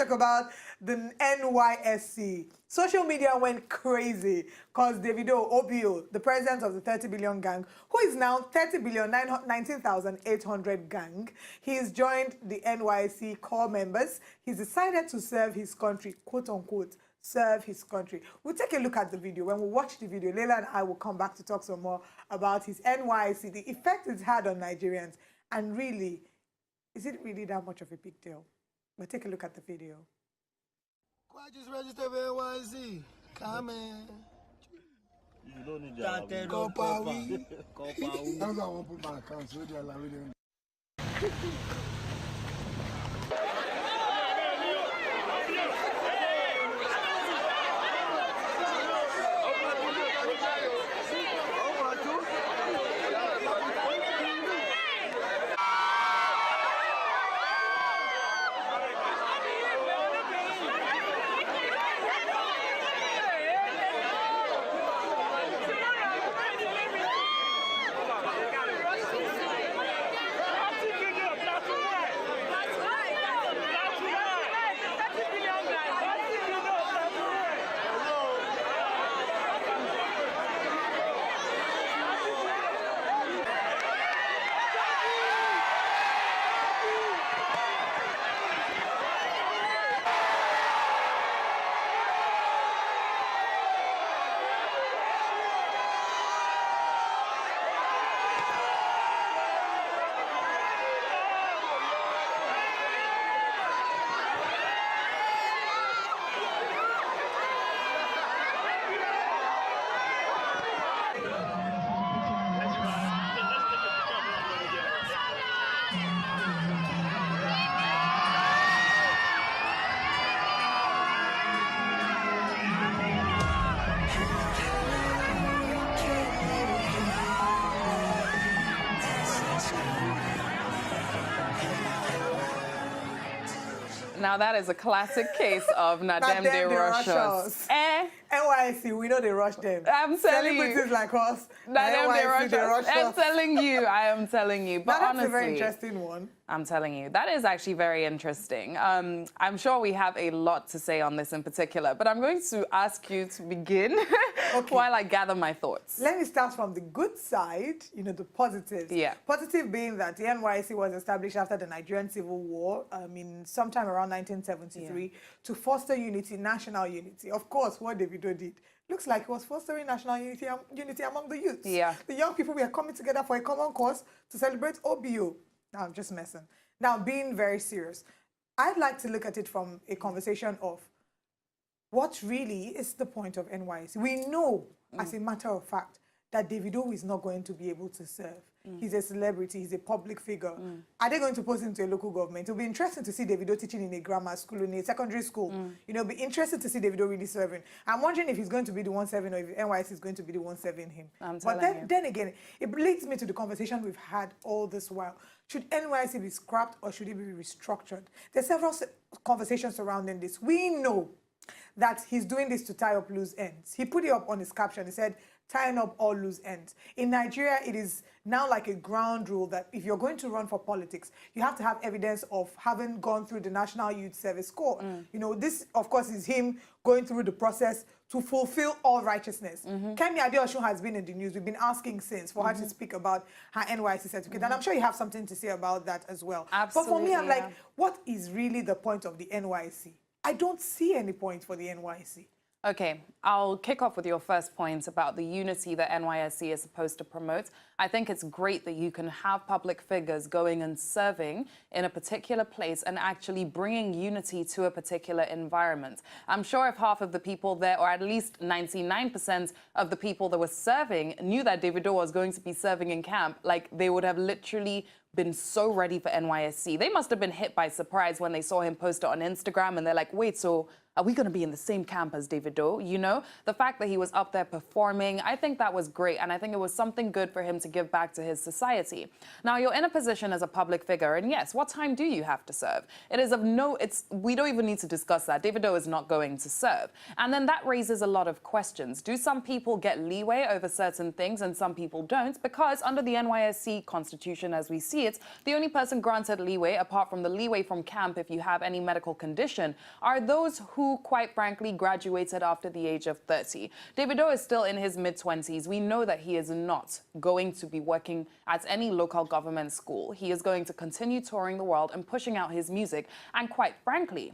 talk about the NYSC. Social media went crazy because Davido Obio, the president of the 30 billion gang, who is now 30 billion 19,800 gang, he's joined the NYSC core members. He's decided to serve his country, quote unquote, serve his country. We'll take a look at the video. When we watch the video, Leila and I will come back to talk some more about his NYSC, the effect it's had on Nigerians, and really, is it really that much of a big deal? But take a look at the video. I just registered for NYSC. Come in. You don't need that. That's why I won't put my account so they're allowing them. Now that is a classic case of Nadem de Russians. NYSC, we know they rush them. I'm telling you. Celebrities like us, Nadem de Russians. I'm telling you, I am telling you. But that's honestly, a very interesting one. I'm telling you, that is actually very interesting. I'm sure we have a lot to say on this in particular, but I'm going to ask you to begin while I gather my thoughts. Let me start from the good side, you know, the positives. Yeah. Positive being that the NYSC was established after the Nigerian Civil War, sometime around 1973, to foster unity, national unity. Of course, what Davido did looks like he was fostering national unity among the youths. Yeah. The young people were coming together for a common cause to celebrate OBO. No, I'm just messing. Now, being very serious, I'd like to look at it from a conversation of what really is the point of NYSC. We know, as a matter of fact, that Davido is not going to be able to serve. He's a celebrity, he's a public figure. Are they going to post him to a local government? It'll be interesting to see Davido teaching in a grammar school, in a secondary school. You know, it'll be interesting to see Davido really serving. I'm wondering if he's going to be the one serving or if NYSC is going to be the one serving him. But then again, it leads me to the conversation we've had all this while. Should NYSC be scrapped or should it be restructured? There's several conversations surrounding this. We know that he's doing this to tie up loose ends. He put it up on his caption. He said, tying up all loose ends. In Nigeria, it is now like a ground rule that if you're going to run for politics, you have to have evidence of having gone through the National Youth Service Corps. You know, this, of course, is him going through the process to fulfill all righteousness. Kemi Adeosun has been in the news. We've been asking since for her to speak about her NYSC certificate. And I'm sure you have something to say about that as well. Absolutely, but for me, I'm like, what is really the point of the NYSC? I don't see any point for the NYSC. Okay, I'll kick off with your first point about the unity that NYSC is supposed to promote. I think it's great that you can have public figures going and serving in a particular place and actually bringing unity to a particular environment. I'm sure if half of the people there, or at least 99% of the people that were serving knew that Davido was going to be serving in camp, like they would have literally been so ready for NYSC. They must have been hit by surprise when they saw him post it on Instagram and they're like, wait, so are we going to be in the same camp as Davido? You know, the fact that he was up there performing, I think that was great. And I think it was something good for him to give back to his society. Now, you're in a position as a public figure. And yes, what time do you have to serve? It is of no, we don't even need to discuss that. Davido is not going to serve. And then that raises a lot of questions. Do some people get leeway over certain things and some people don't? Because under the NYSC constitution as we see it, the only person granted leeway, apart from the leeway from camp if you have any medical condition, are those who, quite frankly, graduated after the age of 30. Davido is still in his mid-20s. We know that he is not going to be working at any local government school. He is going to continue touring the world and pushing out his music. And quite frankly,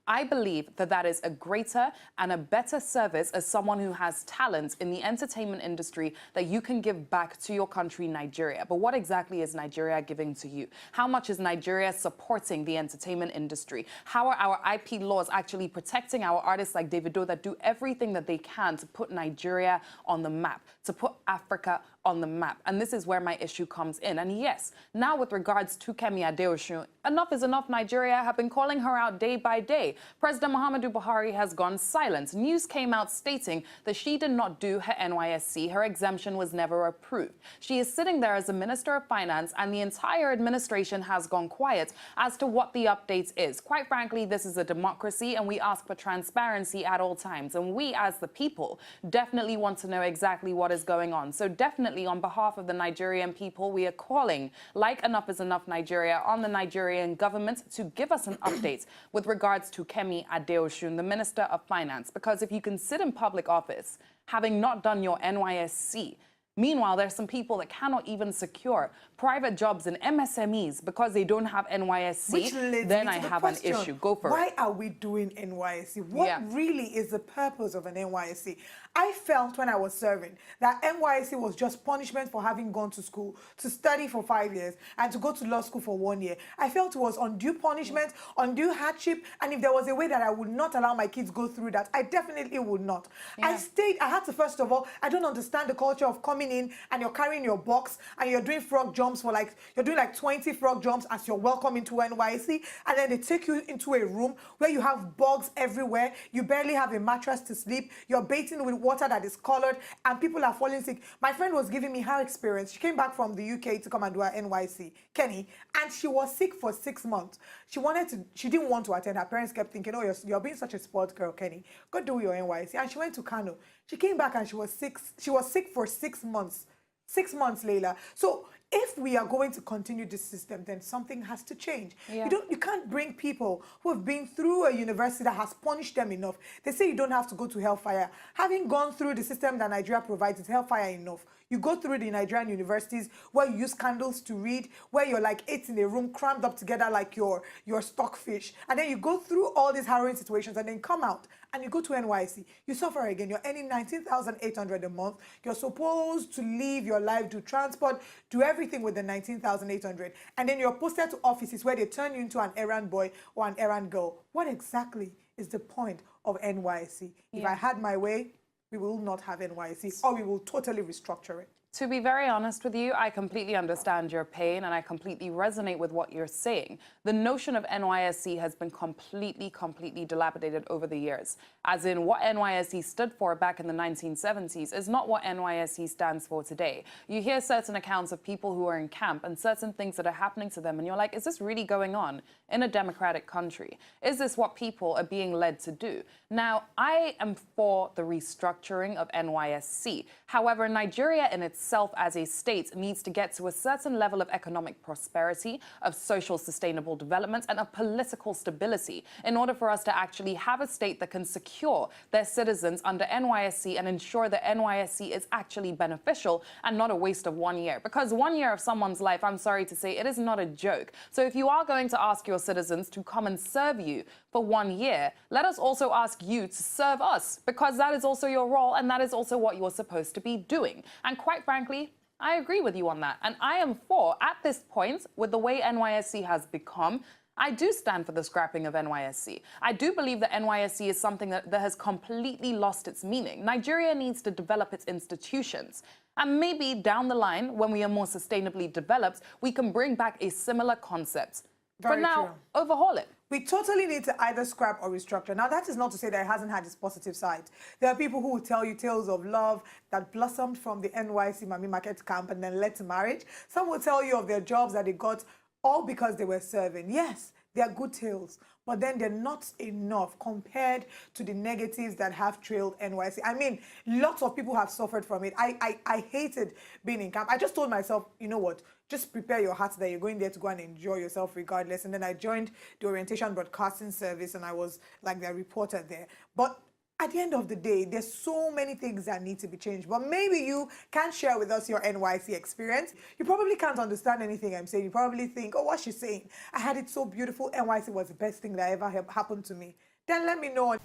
I believe that that is a greater and a better service as someone who has talent in the entertainment industry that you can give back to your country, Nigeria. But what exactly is Nigeria giving to you? How much is Nigeria supporting the entertainment industry? How are our IP laws actually protecting our artists like Davido that do everything that they can to put Nigeria on the map, to put Africa on the map? And this is where my issue comes in. And yes, now with regards to Kemi Adeosun, enough is enough. Nigeria have been calling her out day by day. President Muhammadu Buhari has gone silent. News came out stating that she did not do her NYSC. Her exemption was never approved. She is sitting there as a Minister of Finance, and the entire administration has gone quiet as to what the update is. Quite frankly, this is a democracy, and we ask for transparency at all times. And we, as the people, definitely want to know exactly what is going on. So definitely, on behalf of the Nigerian people, we are calling, like Enough is Enough Nigeria, on the Nigerian government to give us an update with regards to Kemi Adeosun, the Minister of Finance. Because if you can sit in public office having not done your NYSC, meanwhile, there's some people that cannot even secure private jobs in MSMEs because they don't have NYSC, then I have an issue. Go for it. Why are we doing NYSC? What really is the purpose of an NYSC? I felt when I was serving that NYSC was just punishment for having gone to school, to study for 5 years, and to go to law school for 1 year. I felt it was undue punishment, undue hardship, and if there was a way that I would not allow my kids go through that, I definitely would not. I had to, first of all, I don't understand the culture of coming in and you're carrying your box and you're doing frog jumps for you're doing 20 frog jumps as you're welcome into NYSC, and then they take you into a room where you have bugs everywhere, you barely have a mattress to sleep, you're bathing with water that is colored, and people are falling sick. My friend was giving me her experience. She came back from the UK to come and do her NYSC, Kenny, and she was sick for 6 months. She didn't want to attend. Her parents kept thinking, oh, you're being such a sport girl, Kenny. Go do your NYSC. And she went to Kano. She came back and she was sick. She was sick for 6 months. 6 months later. So if we are going to continue this system, then something has to change. You can't bring people who have been through a university that has punished them enough. They say you don't have to go to hellfire. Having gone through the system that Nigeria provides, is hellfire enough? You go through the Nigerian universities where you use candles to read, where you're like 8 in a room crammed up together like your stockfish. And then you go through all these harrowing situations and then come out and you go to NYSC. You suffer again. You're earning 19,800 a month. You're supposed to live your life, do transport, do everything with the 19,800. And then you're posted to offices where they turn you into an errand boy or an errand girl. What exactly is the point of NYSC? If I had my way, we will not have NYSC, or we will totally restructure it. To be very honest with you, I completely understand your pain and I completely resonate with what you're saying. The notion of NYSC has been completely dilapidated over the years. As in, what NYSC stood for back in the 1970s is not what NYSC stands for today. You hear certain accounts of people who are in camp and certain things that are happening to them, and you're like, is this really going on in a democratic country? Is this what people are being led to do? Now, I am for the restructuring of NYSC. However, Nigeria in itself as a state needs to get to a certain level of economic prosperity, of social sustainable development, and of political stability in order for us to actually have a state that can secure their citizens under NYSC and ensure that NYSC is actually beneficial and not a waste of 1 year. Because 1 year of someone's life, I'm sorry to say, it is not a joke. So if you are going to ask your citizens to come and serve you for 1 year, let us also ask you to serve us, because that is also your role and that is also what you're supposed to be doing. And quite frankly, I agree with you on that. And I am for, at this point, with the way NYSC has become, I do stand for the scrapping of NYSC. I do believe that NYSC is something that has completely lost its meaning. Nigeria needs to develop its institutions. And maybe down the line, when we are more sustainably developed, we can bring back a similar concept. For now, overhaul it. We totally need to either scrap or restructure. Now, that is not to say that it hasn't had its positive side. There are people who will tell you tales of love that blossomed from the NYSC Mami Market camp and then led to marriage. Some will tell you of their jobs that they got all because they were serving. Yes, They are good tales, but then they're not enough compared to the negatives that have trailed NYSC. I mean, lots of people have suffered from it. I hated being in camp. I just told myself, you know what, just prepare your heart that you're going there to go and enjoy yourself regardless. And then I joined the orientation broadcasting service and I was like the reporter there. But at the end of the day, there's so many things that need to be changed. But maybe you can share with us your NYC experience. You probably can't understand anything I'm saying. You probably think, oh, what's she saying? I had it so beautiful. NYC was the best thing that ever happened to me. Then let me know.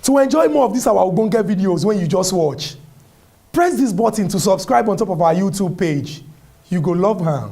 To enjoy more of these our Ogbonge videos when you just watch, press this button to subscribe on top of our YouTube page. You go love her.